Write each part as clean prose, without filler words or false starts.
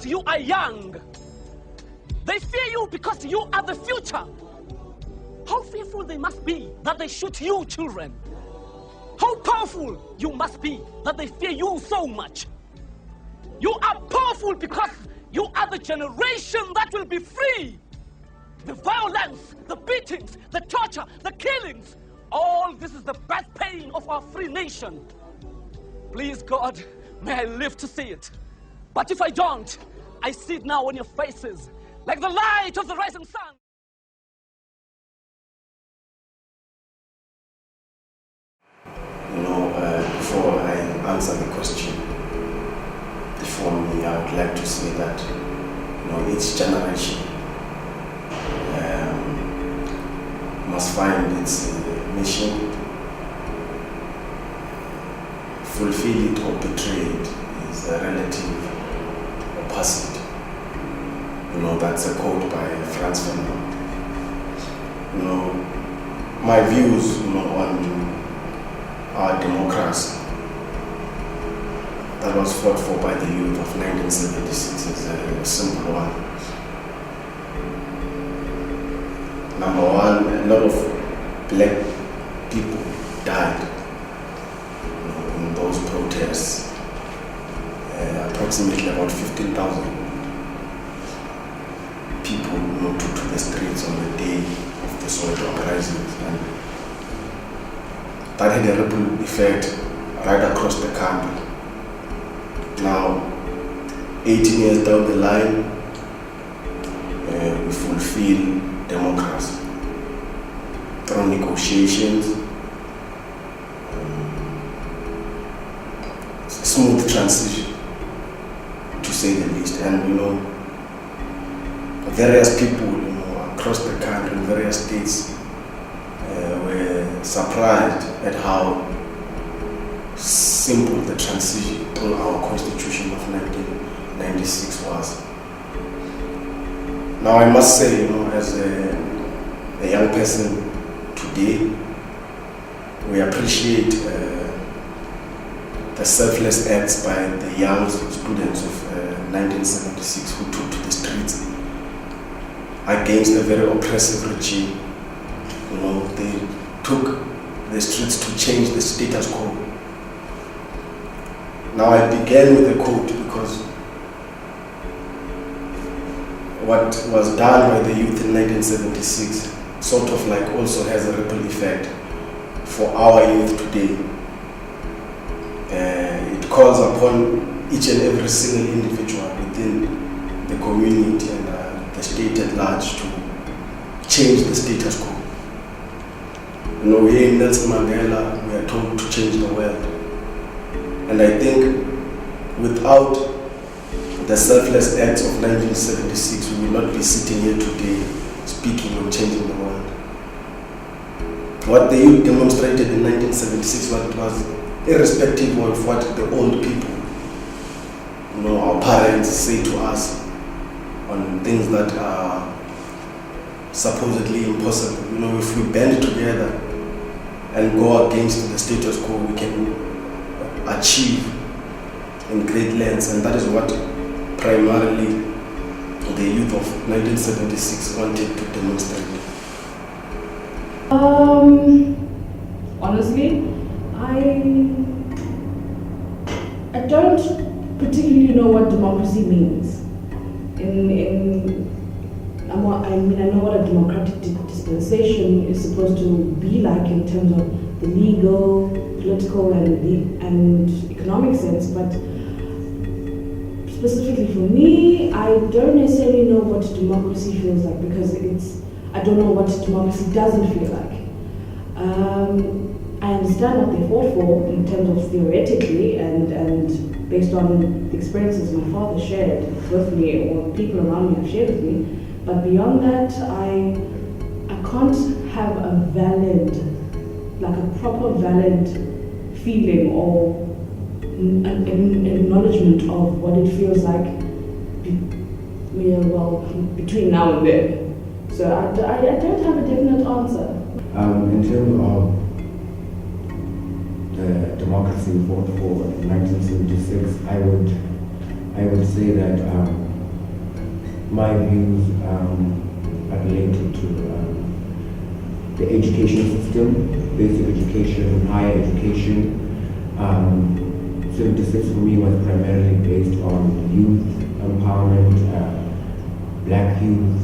because you are young. They fear you because you are the future. How fearful they must be that they shoot you, children. How powerful you must be that they fear you so much. You are powerful because you are the generation that will be free. The violence, the beatings, the torture, the killings, all this is the birth pain of our free nation. Please, God, may I live to see it. But if I don't, I see it now on your faces, like the light of the rising sun. Before I answer the question before me, I would like to say that each generation must find its mission, fulfill it or betray it is a relative opposite. That's a quote by Franz Fanon. My views on our democracy that was fought for by the youth of 1976 is a simple one. Number one, a lot of black people died in those protests. Approximately about 15,000 people took to the streets on the day of the Soweto uprisings, and that had a ripple effect right across the country. Now, 18 years down the line, we fulfill democracy through negotiations, smooth transition, to say the least. And various people across the country, in various states, were surprised at how simple the transition through our constitution of 1996 was. Now I must say, as a young person today, we appreciate the selfless acts by the young students of 1976 who took to the streets against a very oppressive regime. They took the streets to change the status quo. Now I began with a quote because what was done by the youth in 1976 sort of like also has a ripple effect for our youth today. It calls upon each and every single individual within the community and the state at large to change the status quo. Here in Nelson Mandela, we are told to change the world. And I think without the selfless acts of 1976, we will not be sitting here today speaking of changing the world. What the youth demonstrated in 1976 was irrespective of what the old people, our parents say to us on things that are supposedly impossible. If we band together and go against the status quo, we can achieve in great lengths, and that is what primarily the youth of 1976 wanted to demonstrate. Honestly, I don't particularly know what democracy means. I know what a democratic dispensation is supposed to be like in terms of the legal, political, and economic sense, but specifically for me, I don't necessarily know what democracy feels like, because I don't know what democracy doesn't feel like. I understand what they fought for in terms of theoretically and based on the experiences my father shared with me or people around me have shared with me. But beyond that, I can't have a proper valid feeling or an acknowledgement of what it feels like between now and then. So I don't have a definite answer. In terms of the democracy we fought for in 1976, I would say that my views are related to the education system, basic education, higher education. 76 for me was primarily based on youth empowerment, black youth,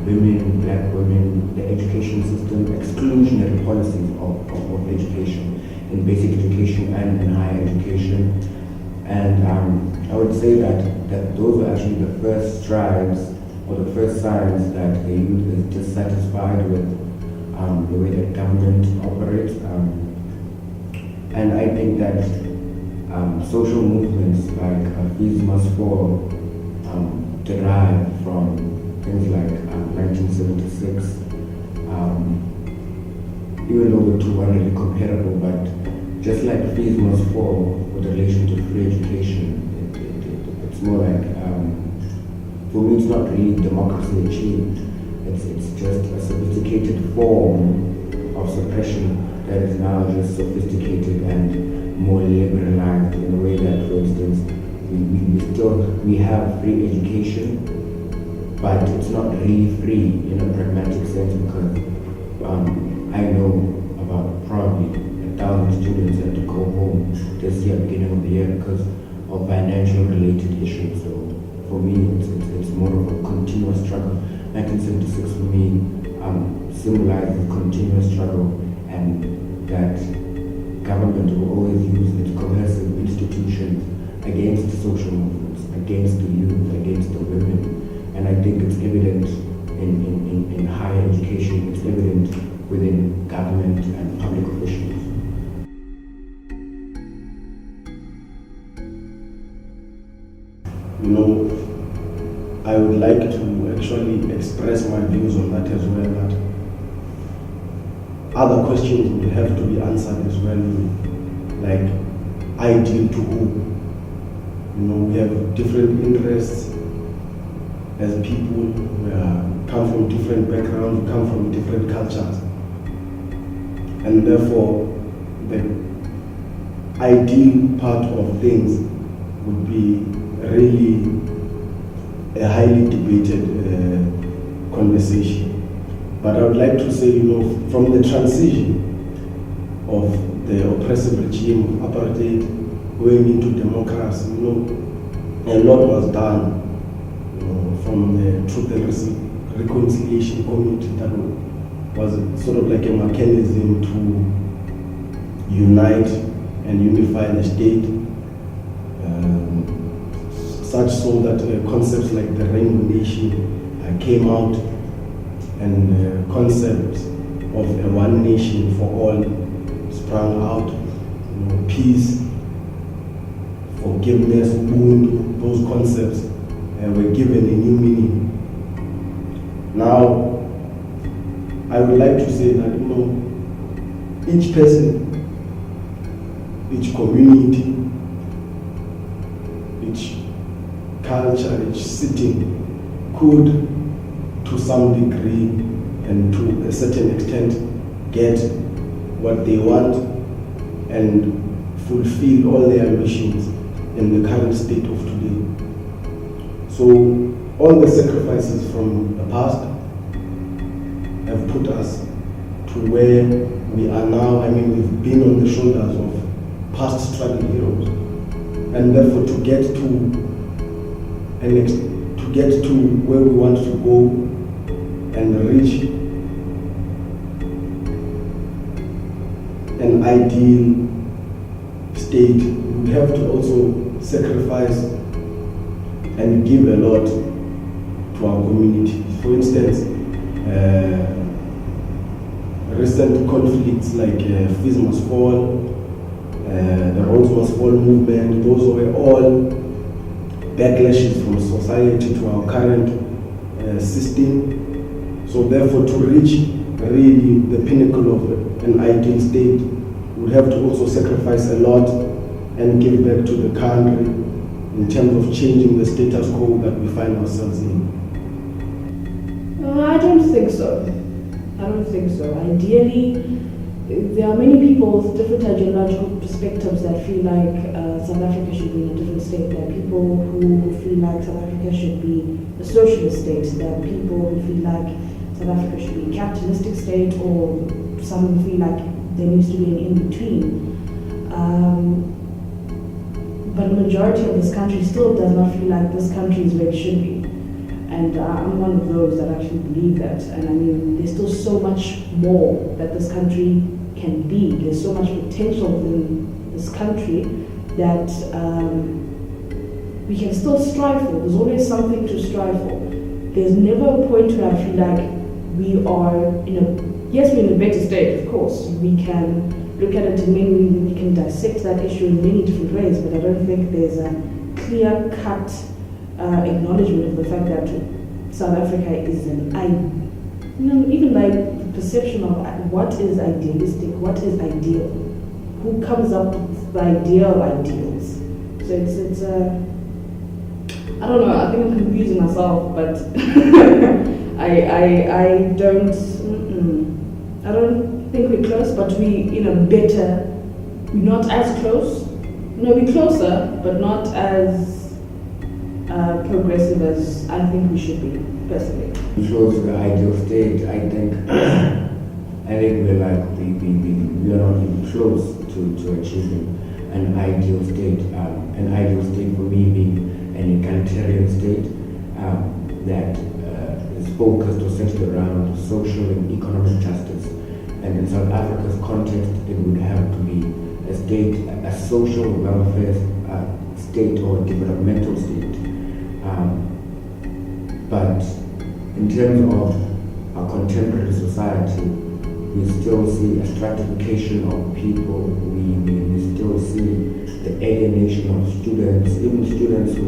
women, black women, the education system, exclusionary policies of education, in basic education and in higher education. And I would say that those were actually the first strides or the first signs that the youth is dissatisfied with the way that government operates. And I think that social movements like Fees Must Fall derive from things like 1976. Even though the two aren't really comparable, but just like Fees Must Fall with relation to free education, it's more like, for me it's not really democracy achieved, it's just a sophisticated form of suppression that is now just sophisticated and more liberalized in a way that, for instance, we have free education, but it's not really free in a pragmatic sense, because I know about probably 1,000 students had to go home this year, beginning of the year, because of financial related issues. So for me, it's more of a continuous struggle. 1976 for me symbolizes continuous struggle, and that government will always use its coercive institutions against the social movements, against the youth, against the women. And I think it's evident in higher education, it's evident within government and public officials. You know, I would like to actually express my views on that as well, that other questions will have to be answered as well, like ideal to who? You know, we have different interests as people, we come from different backgrounds, we come from different cultures. And therefore, the ideal part of things would be really a highly debated conversation. But I would like to say, you know, from the transition of the oppressive regime of apartheid going into democracy, you know, a lot was done, you know, from the Truth and Reconciliation Committee that was sort of like a mechanism to unite and unify the state, such so that concepts like the Rainbow Nation came out, and concept of a one nation for all sprang out. You know, peace, forgiveness, Ubuntu, those concepts were given a new meaning. Now, I would like to say that, you know, each person, each community, each culture, each city could, to some degree and to a certain extent, get what they want and fulfill all their ambitions in the current state of today. So all the sacrifices from the past have put us to where we are now. I mean, we've been on the shoulders of past struggle heroes, and therefore to get to where we want to go and reach an ideal state, we have to also sacrifice and give a lot to our community. For instance, recent conflicts like Fees Must Fall, the Roads Must Fall movement, those were all backlashes from society to our current system. So therefore, to reach really the pinnacle of an ideal state, we would have to also sacrifice a lot and give back to the country in terms of changing the status quo that we find ourselves in. I don't think so. Ideally, there are many people with different ideological perspectives that feel like South Africa should be in a different state. There are people who feel like South Africa should be a socialist state. There are people who feel like South Africa should be a capitalistic state, or some feel like there needs to be an in-between. But the majority of this country still does not feel like this country is where it should be. And I'm one of those that actually believe that. And I mean, there's still so much more that this country can be. There's so much potential within this country that we can still strive for. There's always something to strive for. There's never a point where I feel like we are we're in a better state, of course. We can look at it in we can dissect that issue in many different ways, but I don't think there's a clear-cut acknowledgement of the fact that South Africa is even like the perception of what is idealistic, what is ideal, who comes up with the ideals. So it's I don't know, I think I'm confusing myself, but I don't think we're close, but we're not as close. No, we're closer, but not as progressive as I think we should be, personally. Close to the ideal state, I think we're like, we are not even close to achieving an ideal state. An ideal state for me being an egalitarian state that is focused or centered around social and economic justice. And in South Africa's context, it would have to be a state, a social welfare state or developmental state. But in terms of our contemporary society, we still see a stratification of people. We still see the alienation of students, even students who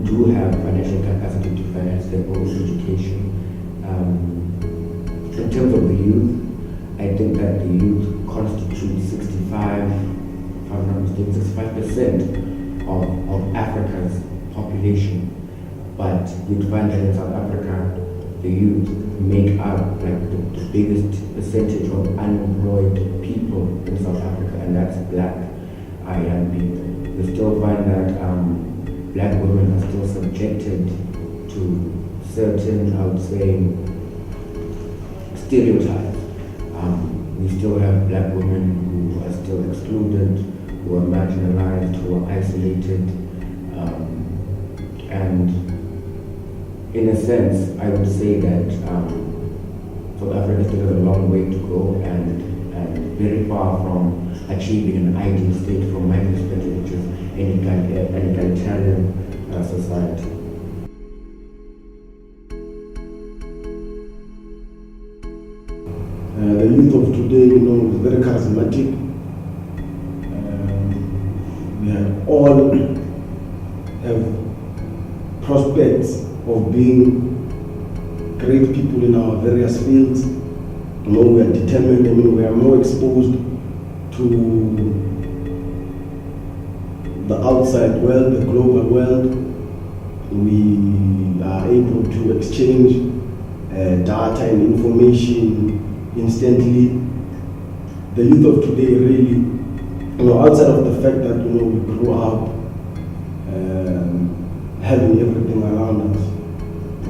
do have financial capacity to finance their own education. In terms of the youth, I think that the youth constitutes 65% of Africa's population. But you'd find that in South Africa, the youth make up like the biggest percentage of unemployed people in South Africa, and that's black young people. We still find that black women are still subjected to certain, I would say, stereotypes. We still have black women who are still excluded, who are marginalized, who are isolated, and in a sense, I would say that South Africa still has a long way to go and very far from achieving an ideal state from my perspective, which is an egalitarian society. The youth of today, is very charismatic. We all have prospects of being great people in our various fields. We are determined, we are more exposed to the outside world, the global world. We are able to exchange data and information instantly. The youth of today really, outside of the fact that, we grew up having everything around us,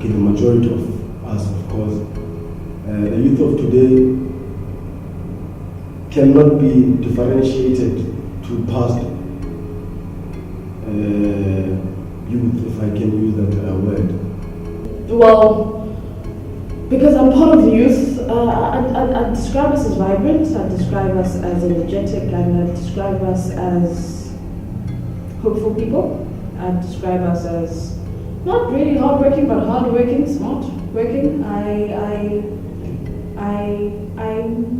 the majority of us, of course, the youth of today cannot be differentiated to past youth, if I can use that word. Well, because I'm part of the youth, I describe us as vibrant, I describe us as energetic, and I describe us as hopeful people. I describe us as not really hardworking, but hardworking, smart working.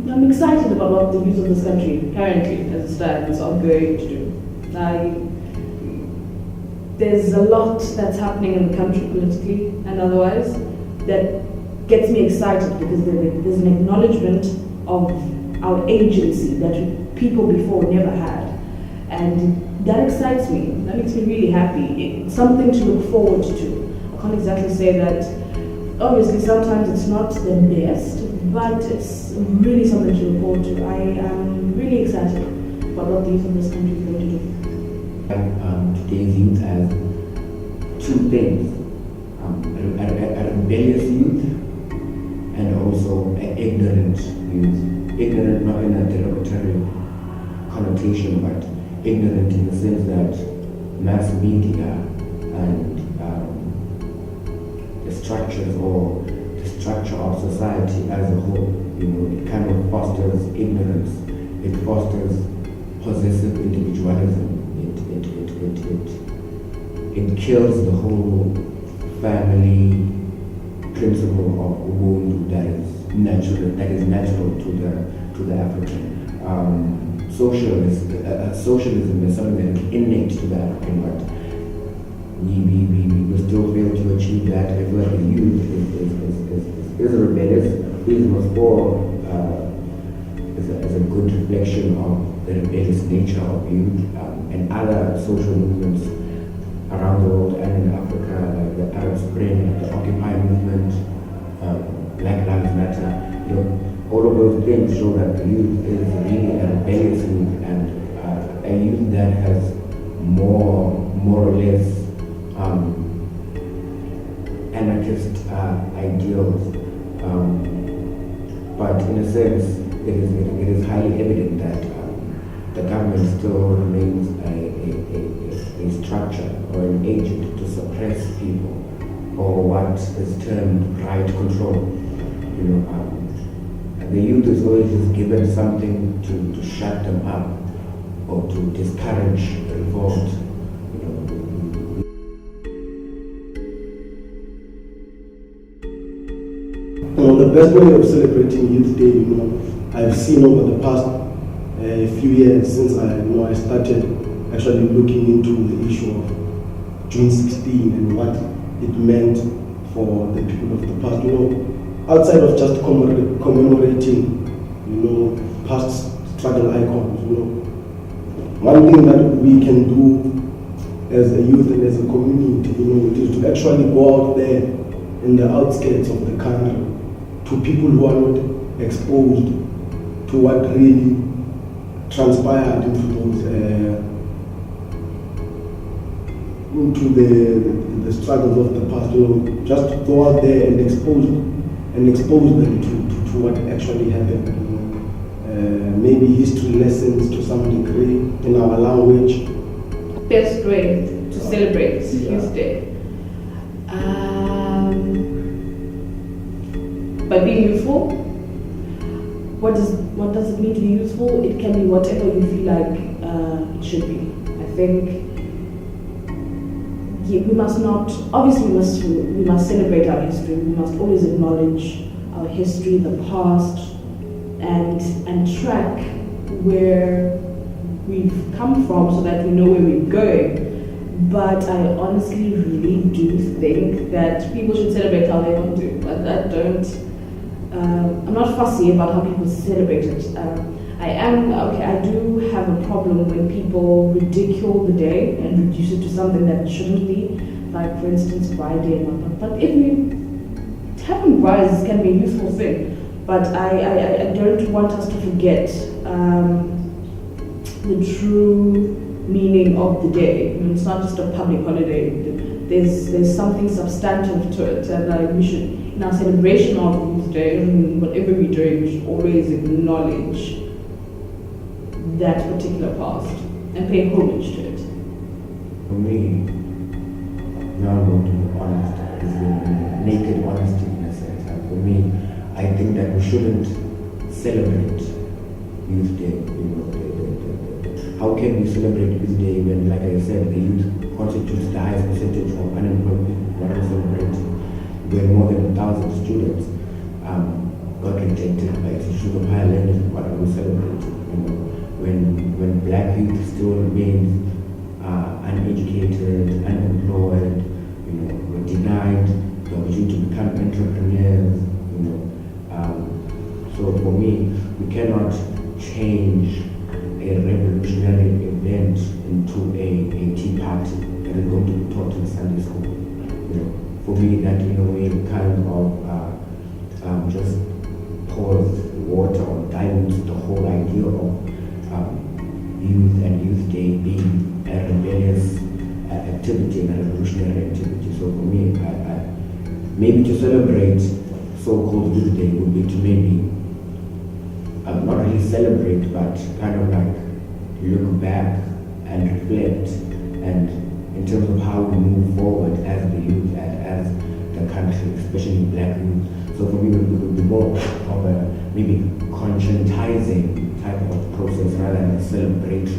I'm excited about what the youth of this country currently, as it stands, are going to do. There's a lot that's happening in the country politically and otherwise that gets me excited because there's an acknowledgement of our agency that people before never had. And that excites me. That makes me really happy. It's something to look forward to. I can't exactly say that. Obviously, sometimes it's not the best, but it's really something to look forward to. I am really excited about what the youth of this country is going to do. today's youth as two things: a rebellious youth and also an ignorant youth. Ignorant not in a derogatory connotation, but ignorant in the sense that mass media and the structures or the structure of society as a whole, it kind of fosters ignorance. It fosters possessive individualism. It kills the whole family principle of Ubuntu that is natural to the African. Socialism is something that is innate to the African, but we still fail to achieve that. I feel like the youth is rebellious. Is much more is a good reflection of the rebellious nature of youth and other social movements around the world and in Africa, like the Arab Spring, the Occupy movement, Black Lives Matter. All of those things show that the youth is really a rebellious youth and a youth that has more or less anarchist ideals. But in a sense, it is highly evident that the government still remains a structure or an agent to suppress people, or what is termed riot control. The youth is always just given something to shut them up or to discourage revolt. The best way of celebrating Youth Day, I've seen over the past few years since I started actually looking into the issue of June 16 and what it meant for the people of the past. Outside of just commemorating, past struggle icons, one thing that we can do as a youth and as a community, is to actually go out there in the outskirts of the country to people who are not exposed to what really transpired into the struggles of the past. Just go out there and expose them to what actually happened. Maybe history lessons to some degree in our language. Best way to celebrate Youth Day. By being youthful. What does it mean to be youthful? It can be whatever you feel like it should be. I think we must not. Obviously, we must celebrate our history. We must always acknowledge our history, the past, and track where we've come from so that we know where we're going. But I honestly really do think that people should celebrate how they want to. But I'm not fussy about how people celebrate it. I do have a problem when people ridicule the day and reduce it to something that shouldn't be, like for instance Pride Day and whatnot. But having brides can be a useful thing. But I don't want us to forget the true meaning of the day. It's not just a public holiday. There's something substantive to it, and we should, in our celebration of Youth Day, whatever we do, we should always acknowledge that particular past and pay homage to it. For me, now I'm going to be honest, is naked honesty in a sense. And for me, I think that we shouldn't celebrate Youth Day. How can we celebrate Youth Day when, like I said, the youth constitutes the highest percentage of unemployed people? What we celebrate when more than 1,000 students got rejected by issues of higher learning? What are we celebrating? When black youth still remains uneducated, unemployed, were denied the opportunity to become entrepreneurs. So for me, we cannot change a revolutionary event into a tea party that is going to be taught in Sunday school. For me, that in a way kind of just pours water or dilutes the whole idea of youth and Youth Day being a rebellious activity and a revolutionary activity. So for me, maybe to celebrate so-called Youth Day would be to maybe not really celebrate, but kind of like look back and reflect, and in terms of how we move forward as the youth and as the country, especially black youth. So for me, it would be more of a maybe conscientizing type of process rather than a celebratory